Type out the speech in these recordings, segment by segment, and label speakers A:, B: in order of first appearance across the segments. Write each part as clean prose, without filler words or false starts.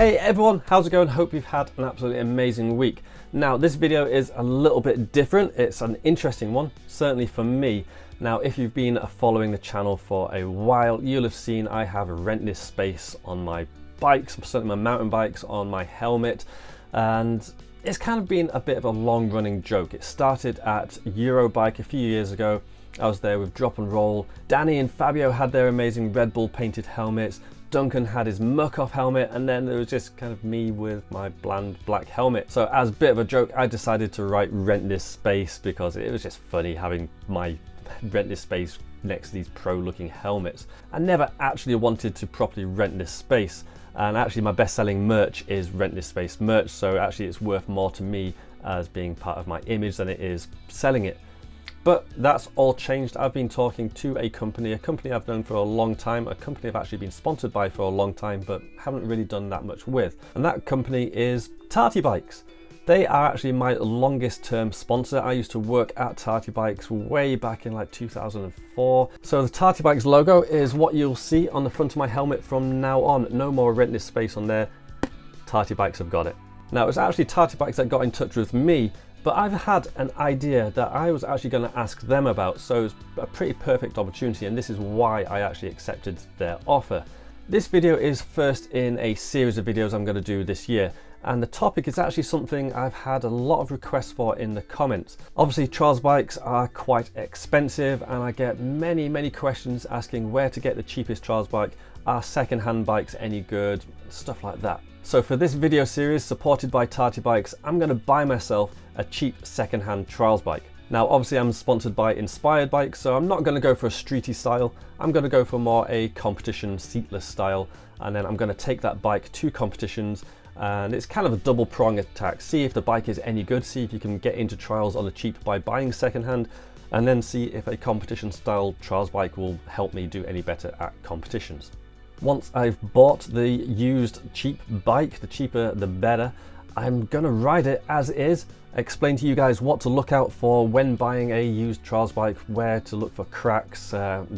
A: Hey everyone, how's it going? Hope you've had an absolutely amazing week. Now this video is a little bit different. It's an interesting one, certainly for me. Now if you've been following the channel for a while, you'll have seen I have rent this space on my bikes, certainly my mountain bikes, on my helmet, and it's kind of been a bit of a long running joke. It started at Eurobike a few years ago. I was there with Drop and Roll. Danny and Fabio had their amazing Red Bull painted helmets. Duncan had his muck-off helmet, and then there was just kind of me with my bland black helmet. So as a bit of a joke, I decided to write rent this space because it was just funny having my rent this space next to these pro-looking helmets. I never actually wanted to properly rent this space, and actually my best-selling merch is rent this space merch, so actually it's worth more to me as being part of my image than it is selling it. But that's all changed. I've been talking to a company I've known for a long time, a company I've actually been sponsored by for a long time, but haven't really done that much with. And that company is Tartybikes. They are actually my longest term sponsor. I used to work at Tartybikes way back in like 2004. So the Tartybikes logo is what you'll see on the front of my helmet from now on. No more rent this space on there. Tartybikes have got it. Now it was actually Tartybikes that got in touch with me, but I've had an idea that I was actually going to ask them about, so it's a pretty perfect opportunity, and this is why I actually accepted their offer. This video is first in a series of videos I'm going to do this year, and the topic is actually something I've had a lot of requests for in the comments. Obviously trials bikes are quite expensive, and I get many questions asking where to get the cheapest trials bike, are second-hand bikes any good, stuff like that. So for this video series supported by Tartybikes, I'm going to buy myself a cheap second-hand trials bike. Now obviously I'm sponsored by Inspired Bikes, so I'm not going to go for a streety style. I'm going to go for more a competition seatless style, and then I'm going to take that bike to competitions, and it's kind of a double prong attack. See if the bike is any good, see if you can get into trials on the cheap by buying second-hand, and then see if a competition style trials bike will help me do any better at competitions. Once I've bought the used cheap bike, the cheaper the better, I'm gonna ride it as is, explain to you guys what to look out for when buying a used trials bike, where to look for cracks,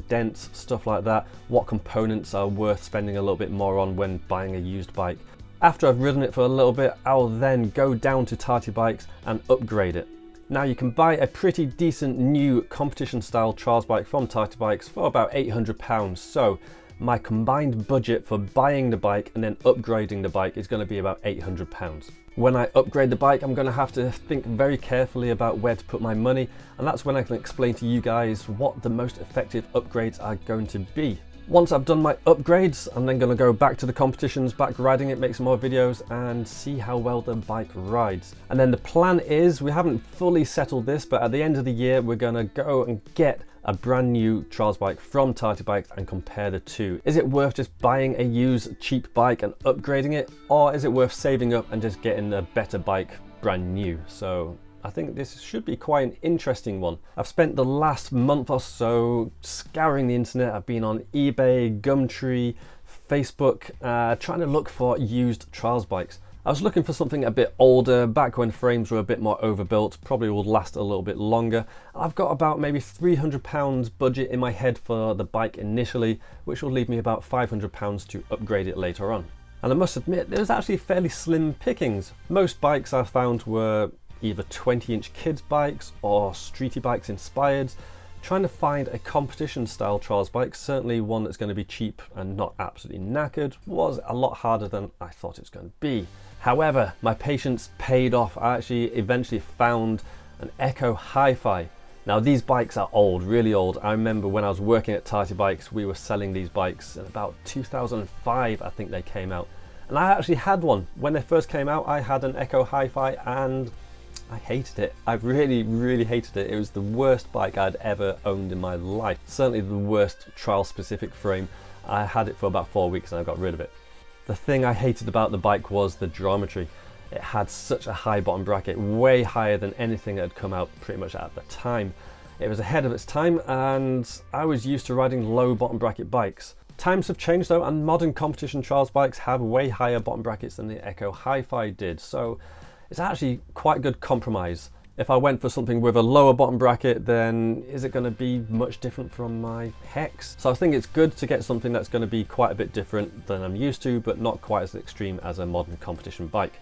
A: dents, stuff like that, what components are worth spending a little bit more on when buying a used bike. After I've ridden it for a little bit, I'll then go down to Tartybikes and upgrade it. Now you can buy a pretty decent new competition style trials bike from Tartybikes for about £800, so my combined budget for buying the bike and then upgrading the bike is going to be about £800. When I upgrade the bike, I'm going to have to think very carefully about where to put my money, and that's when I can explain to you guys what the most effective upgrades are going to be. Once I've done my upgrades, I'm then going to go back to the competitions, back riding it, make some more videos and see how well the bike rides. And then the plan is, we haven't fully settled this, but at the end of the year we're going to go and get a brand new trials bike from Tartybikes and compare the two. Is it worth just buying a used cheap bike and upgrading it, or is it worth saving up and just getting a better bike brand new? So I think this should be quite an interesting one. I've spent the last month or so scouring the internet. I've been on eBay, Gumtree, Facebook, trying to look for used trials bikes. I was looking for something a bit older, back when frames were a bit more overbuilt, probably will last a little bit longer. I've got about maybe £300 budget in my head for the bike initially, which will leave me about £500 to upgrade it later on. And I must admit, there's actually fairly slim pickings. Most bikes I found were either 20-inch kids bikes or streety bikes inspired. Trying to find a competition style trials bike, certainly one that's going to be cheap and not absolutely knackered, was a lot harder than I thought it was going to be. However, my patience paid off. I actually eventually found an Echo Hifi. Now these bikes are old, really old. I remember when I was working at Tartybikes, we were selling these bikes in about 2005, I think they came out. And I actually had one. When they first came out, I had an Echo Hifi and I hated it. I really hated it. It was the worst bike I'd ever owned in my life. Certainly the worst trial specific frame. I had it for about 4 weeks and I got rid of it. The thing I hated about the bike was the geometry. It had such a high bottom bracket, way higher than anything that had come out pretty much at the time. It was ahead of its time, and I was used to riding low bottom bracket bikes. Times have changed though, and modern competition trials bikes have way higher bottom brackets than the Echo Hifi did, so it's actually quite a good compromise. If I went for something with a lower bottom bracket, then is it going to be much different from my Hex? So I think it's good to get something that's going to be quite a bit different than I'm used to, but not quite as extreme as a modern competition bike.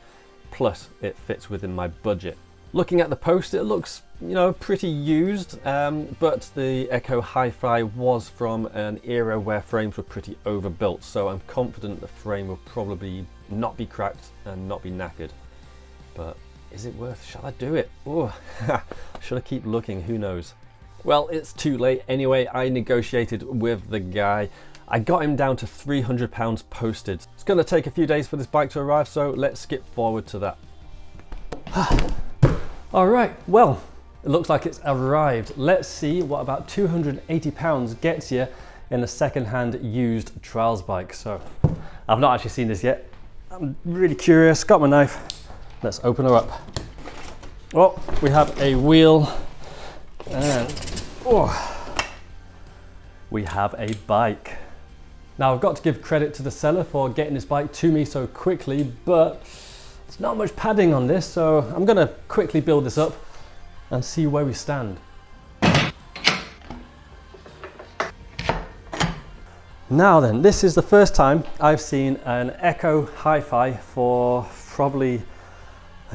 A: Plus, it fits within my budget. Looking at the post, it looks, you know, pretty used, but the Echo Hifi was from an era where frames were pretty overbuilt, so I'm confident the frame will probably not be cracked and not be knackered. But is it worth? Shall I do it? Oh, should I keep looking? Who knows? Well, it's too late anyway. I negotiated with the guy. I got him down to £300 posted. It's going to take a few days for this bike to arrive, so let's skip forward to that. All right, well, it looks like it's arrived. Let's see what about £280 gets you in a second-hand used trials bike. So I've not actually seen this yet. I'm really curious. Got my knife. Let's open her up. Well, we have a wheel and we have a bike. Now I've got to give credit to the seller for getting this bike to me so quickly, but there's not much padding on this, so I'm gonna quickly build this up and see where we stand. Now then, this is the first time I've seen an Echo Hifi for probably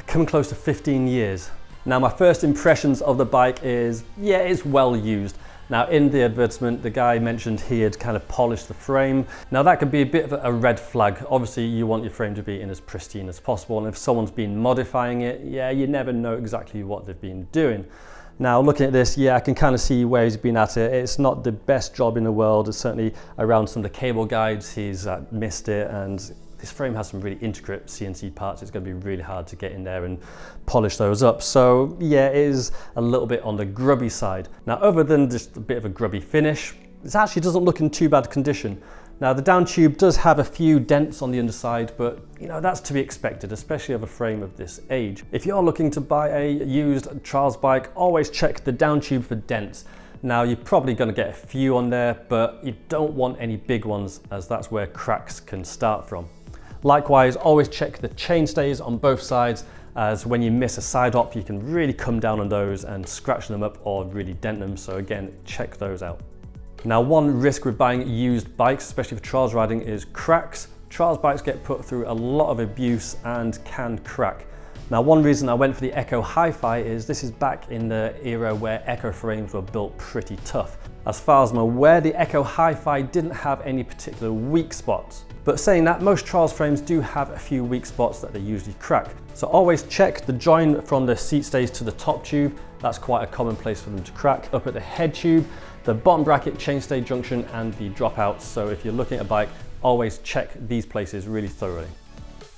A: coming close to 15 years. Now my first impressions of the bike is, yeah, it's well used. Now in the advertisement, the guy mentioned he had kind of polished the frame. Now that could be a bit of a red flag. Obviously you want your frame to be in as pristine as possible, and if someone's been modifying it, yeah, you never know exactly what they've been doing. Now looking at this, yeah, I can kind of see where he's been at it. It's not the best job in the world. It's certainly around some of the cable guides, he's missed it, and this frame has some really intricate CNC parts. It's going to be really hard to get in there and polish those up. So yeah, it is a little bit on the grubby side. Now, other than just a bit of a grubby finish, it actually doesn't look in too bad condition. Now the down tube does have a few dents on the underside, but you know, that's to be expected, especially of a frame of this age. If you're looking to buy a used trials bike, always check the down tube for dents. Now you're probably going to get a few on there, but you don't want any big ones, as that's where cracks can start from. Likewise, always check the chainstays on both sides, as when you miss a side op, you can really come down on those and scratch them up or really dent them. So again, check those out. Now, one risk with buying used bikes, especially for trials riding, is cracks. Trials bikes get put through a lot of abuse and can crack. Now, one reason I went for the Echo Hifi is this is back in the era where Echo frames were built pretty tough. As far as I'm aware, the Echo Hifi didn't have any particular weak spots. But saying that, most trials frames do have a few weak spots that they usually crack. So always check the join from the seat stays to the top tube. That's quite a common place for them to crack. Up at the head tube, the bottom bracket, chainstay junction, and the dropouts. So if you're looking at a bike, always check these places really thoroughly.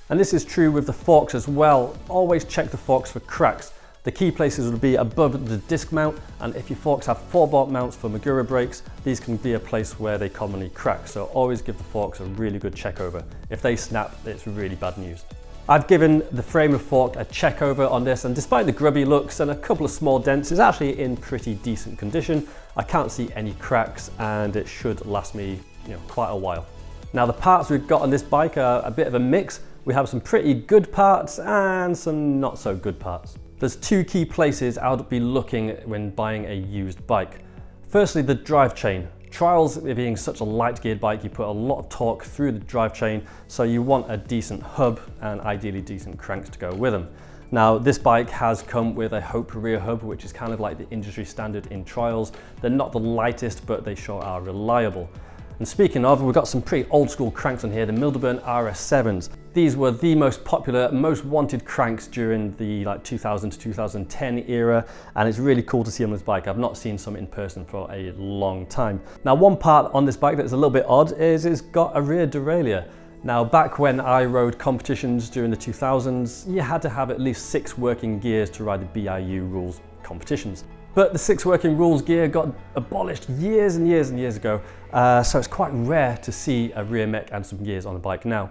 A: And this is true with the forks as well. Always check the forks for cracks. The key places will be above the disc mount, and if your forks have 4-bolt mounts for Magura brakes, these can be a place where they commonly crack. So always give the forks a really good check over. If they snap, it's really bad news. I've given the frame of fork a check over on this, and despite the grubby looks and a couple of small dents, it's actually in pretty decent condition. I can't see any cracks, and it should last me, quite a while. Now the parts we've got on this bike are a bit of a mix. We have some pretty good parts and some not so good parts. There's two key places I would be looking when buying a used bike. Firstly, the drive chain. Trials being such a light geared bike, you put a lot of torque through the drive chain, so you want a decent hub and ideally decent cranks to go with them. Now this bike has come with a Hope rear hub, which is kind of like the industry standard in trials. They're not the lightest, but they sure are reliable. And speaking of, we've got some pretty old school cranks on here, the Mildeburn RS7s. These were the most popular, most wanted cranks during the 2000 to 2010 era, and it's really cool to see on this bike. I've not seen some in person for a long time. Now, one part on this bike that's a little bit odd is it's got a rear derailleur. Now, back when I rode competitions during the 2000s, you had to have at least 6 working gears to ride the BIU rules competitions. But the 6 working rules gear got abolished years and years and years ago, so it's quite rare to see a rear mech and some gears on a bike now.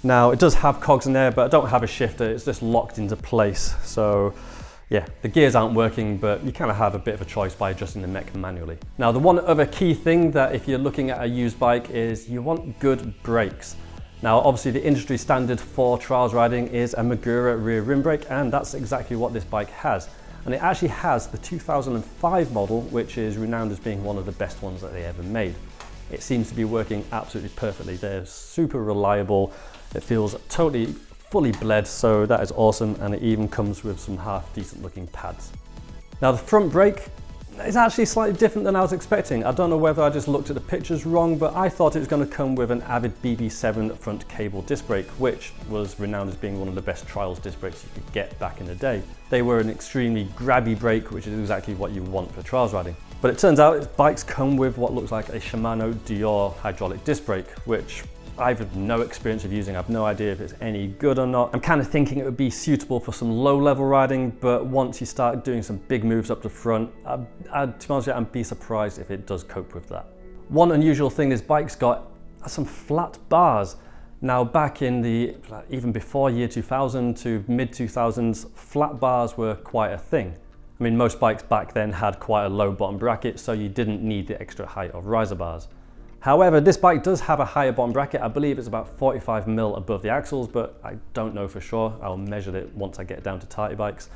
A: Now, it does have cogs in there, but I don't have a shifter. It's just locked into place. So yeah, the gears aren't working, but you kind of have a bit of a choice by adjusting the mech manually. Now, the one other key thing that if you're looking at a used bike is you want good brakes. Now, obviously the industry standard for trials riding is a Magura rear rim brake, and that's exactly what this bike has. and it actually has the 2005 model, which is renowned as being one of the best ones that they ever made. It seems to be working absolutely perfectly. They're super reliable. It feels totally fully bled, so that is awesome, and it even comes with some half decent looking pads. Now the front brake is actually slightly different than I was expecting. I don't know whether I just looked at the pictures wrong, but I thought it was going to come with an Avid BB7 front cable disc brake, which was renowned as being one of the best trials disc brakes you could get back in the day. They were an extremely grabby brake, which is exactly what you want for trials riding. But it turns out bikes come with what looks like a Shimano Dior hydraulic disc brake, which I've no experience of using. I have no idea if it's any good or not. I'm kind of thinking it would be suitable for some low level riding, but once you start doing some big moves up the front, to be honest with you, I'd be surprised if it does cope with that. One unusual thing this bike's got are some flat bars. Now back in even before year 2000 to mid 2000s, flat bars were quite a thing. I mean, most bikes back then had quite a low bottom bracket, so you didn't need the extra height of riser bars. However, this bike does have a higher bottom bracket. I believe it's about 45mm above the axles, but I don't know for sure. I'll measure it once I get down to Tartybikes.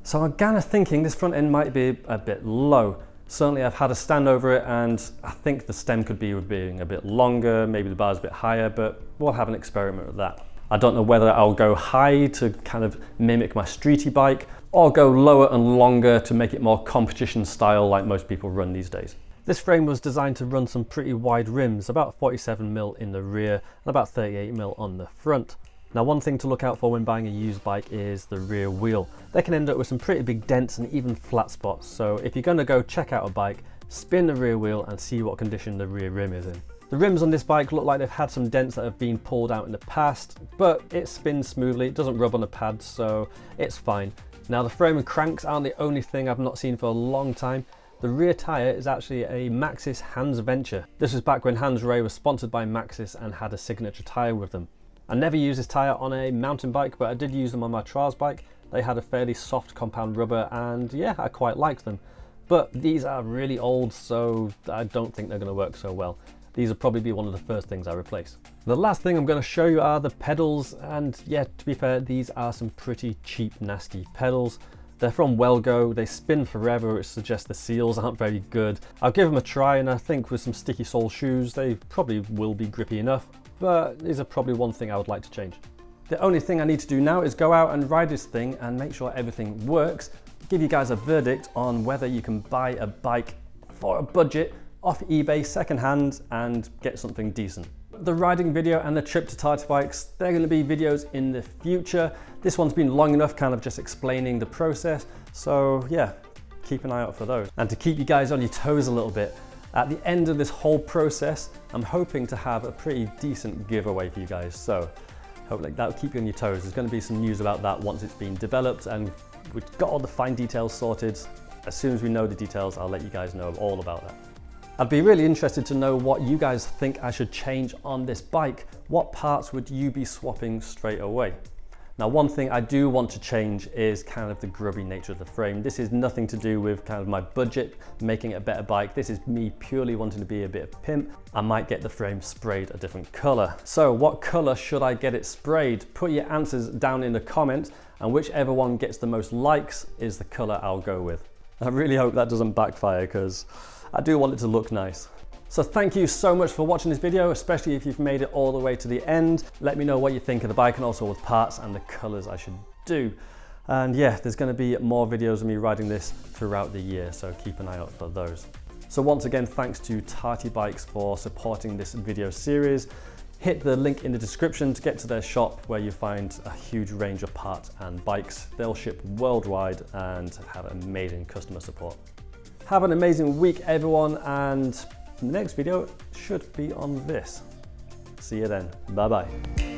A: So I'm kind of thinking this front end might be a bit low. Certainly I've had a stand over it, and I think the stem could be being a bit longer, maybe the bar's a bit higher, but we'll have an experiment with that. I don't know whether I'll go high to kind of mimic my streety bike, or go lower and longer to make it more competition style like most people run these days. This frame was designed to run some pretty wide rims, about 47mm in the rear and about 38mm on the front. Now one thing to look out for when buying a used bike is the rear wheel. They can end up with some pretty big dents and even flat spots, so if you're going to go check out a bike, spin the rear wheel and see what condition the rear rim is in. The rims on this bike look like they've had some dents that have been pulled out in the past, but it spins smoothly, it doesn't rub on the pads, so it's fine. Now the frame and cranks aren't the only thing I've not seen for a long time. The rear tyre is actually a Maxxis Hans Venture. This was back when Hans Ray was sponsored by Maxxis and had a signature tyre with them. I never used this tyre on a mountain bike, but I did use them on my trials bike. They had a fairly soft compound rubber, and yeah, I quite liked them. But these are really old, so I don't think they're going to work so well. These will probably be one of the first things I replace. The last thing I'm going to show you are the pedals, and yeah, to be fair, these are some pretty cheap, nasty pedals. They're from Wellgo, they spin forever, which suggests the seals aren't very good. I'll give them a try, and I think with some sticky sole shoes, they probably will be grippy enough, but these are probably one thing I would like to change. The only thing I need to do now is go out and ride this thing and make sure everything works, give you guys a verdict on whether you can buy a bike for a budget off eBay secondhand and get something decent. The riding video and the trip to Tartybikes, they're going to be videos in the future. This one's been long enough kind of just explaining the process, so yeah, keep an eye out for those. And to keep you guys on your toes a little bit, at the end of this whole process, I'm hoping to have a pretty decent giveaway for you guys, so hopefully that'll keep you on your toes. There's going to be some news about that once it's been developed and we've got all the fine details sorted. As soon as we know the details, I'll let you guys know all about that. I'd be really interested to know what you guys think I should change on this bike. What parts would you be swapping straight away? Now, one thing I do want to change is kind of the grubby nature of the frame. This is nothing to do with kind of my budget, making it a better bike. This is me purely wanting to be a bit of pimp. I might get the frame sprayed a different color. So what color should I get it sprayed? Put your answers down in the comments, and whichever one gets the most likes is the color I'll go with. I really hope that doesn't backfire, because I do want it to look nice. So thank you so much for watching this video, especially if you've made it all the way to the end. Let me know what you think of the bike and also with parts and the colors I should do. And yeah, there's going to be more videos of me riding this throughout the year, so keep an eye out for those. So once again, thanks to Tartybikes for supporting this video series. Hit the link in the description to get to their shop, where you find a huge range of parts and bikes. They'll ship worldwide and have amazing customer support. Have an amazing week, everyone, and the next video should be on this. See you then. Bye bye.